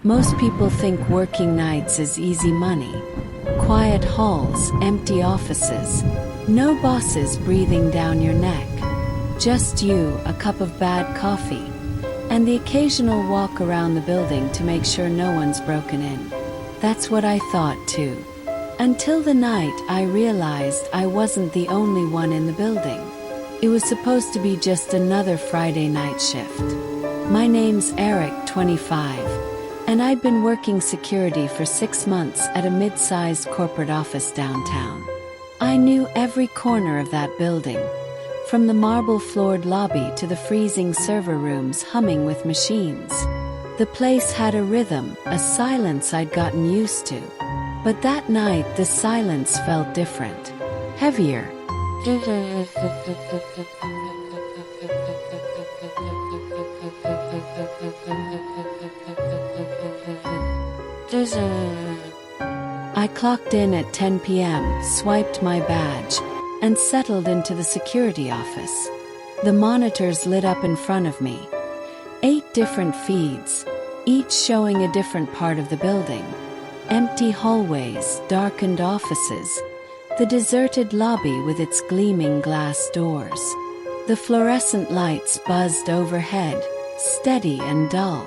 Most people think working nights is easy money. Quiet halls, empty offices, no bosses breathing down your neck. Just you, a cup of bad coffee, and the occasional walk around the building to make sure no one's broken in. That's what I thought too. Until the night I realized I wasn't the only one in the building. It was supposed to be just another Friday night shift. My name's Eric, 25, and I'd been working security for 6 months at a mid-sized corporate office downtown. I knew every corner of that building, from the marble-floored lobby to the freezing server rooms humming with machines. The place had a rhythm, a silence I'd gotten used to. But that night the silence felt different, heavier. I clocked in at 10 p.m., swiped my badge, and settled into the security office. The monitors lit up in front of me. 8 different feeds, each showing a different part of the building. Empty hallways, darkened offices, the deserted lobby with its gleaming glass doors. The fluorescent lights buzzed overhead, steady and dull.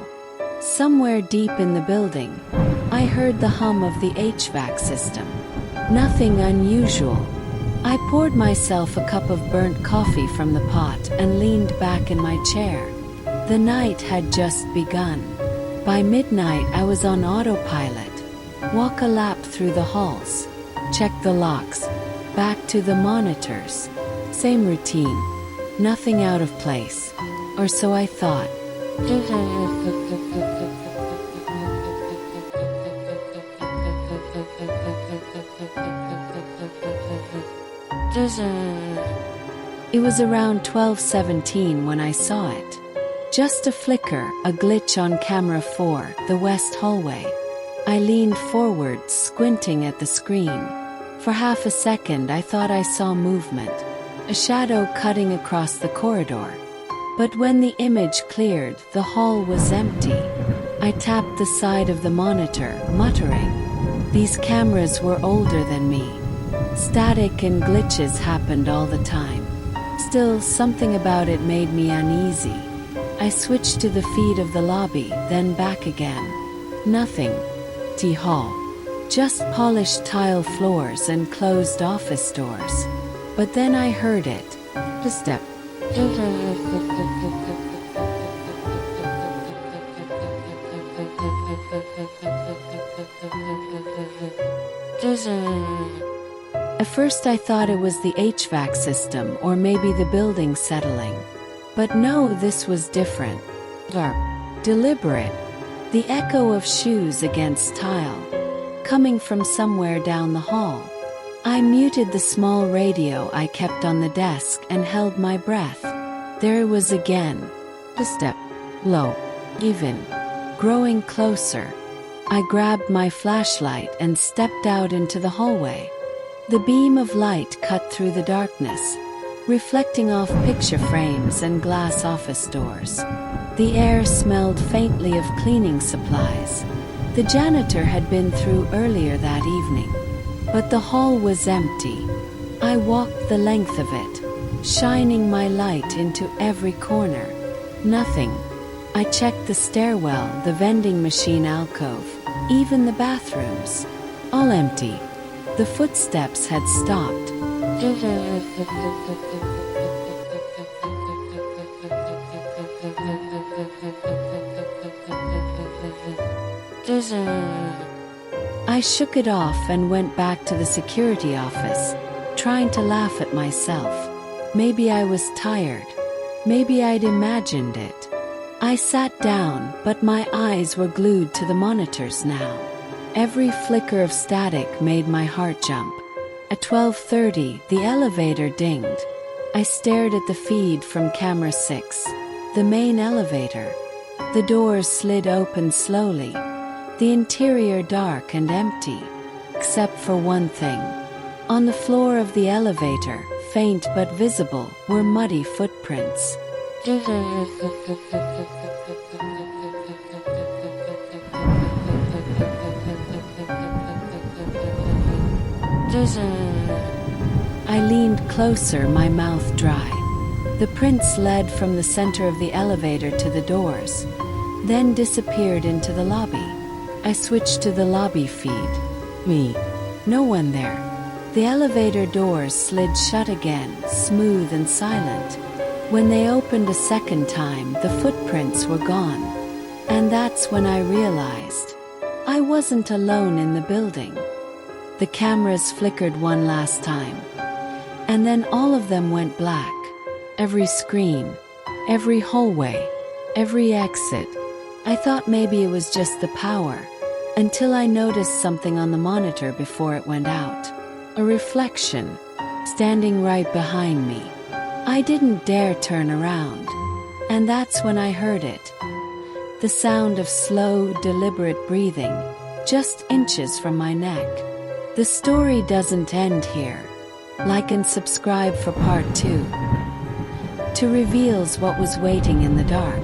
Somewhere deep in the building, I heard the hum of the HVAC system. Nothing unusual. I poured myself a cup of burnt coffee from the pot and leaned back in my chair. The night had just begun. By midnight I was on autopilot. Walk a lap through the halls, check the locks, back to the monitors. Same routine, nothing out of place, or so I thought. It was around 12:17 when I saw it. Just a flicker, a glitch on camera 4, the west hallway. I leaned forward, squinting at the screen. For half a second I thought I saw movement, a shadow cutting across the corridor. But when the image cleared, the hall was empty. I tapped the side of the monitor, muttering. These cameras were older than me. Static and glitches happened all the time. Still, something about it made me uneasy. I switched to the feed of the lobby, then back again. Nothing. Hall. Just polished tile floors and closed office doors. But then I heard it. A step. At first I thought it was the HVAC system or maybe the building settling. But no, this was different. Deliberate. The echo of shoes against tile, coming from somewhere down the hall. I muted the small radio I kept on the desk and held my breath. There it was again. A step. Low. Even. Growing closer. I grabbed my flashlight and stepped out into the hallway. The beam of light cut through the darkness, reflecting off picture frames and glass office doors. The air smelled faintly of cleaning supplies. The janitor had been through earlier that evening. But the hall was empty. I walked the length of it, shining my light into every corner. Nothing. I checked the stairwell, the vending machine alcove, even the bathrooms. All empty. The footsteps had stopped. I shook it off and went back to the security office, trying to laugh at myself. Maybe I was tired. Maybe I'd imagined it. I sat down, but my eyes were glued to the monitors now. Every flicker of static made my heart jump. At 12:30, the elevator dinged. I stared at the feed from camera 6, the main elevator. The doors slid open slowly, the interior dark and empty, except for one thing. On the floor of the elevator, faint but visible, were muddy footprints. I leaned closer, my mouth dry. The prints led from the center of the elevator to the doors, then disappeared into the lobby. I switched to the lobby feed. No one there. The elevator doors slid shut again, smooth and silent. When they opened a second time, the footprints were gone. And that's when I realized I wasn't alone in the building. The cameras flickered one last time, and then all of them went black. Every screen, every hallway, every exit. I thought maybe it was just the power, until I noticed something on the monitor before it went out. A reflection, standing right behind me. I didn't dare turn around, and that's when I heard it. The sound of slow, deliberate breathing, just inches from my neck. The story doesn't end here. Like and subscribe for part 2. To reveals what was waiting in the dark.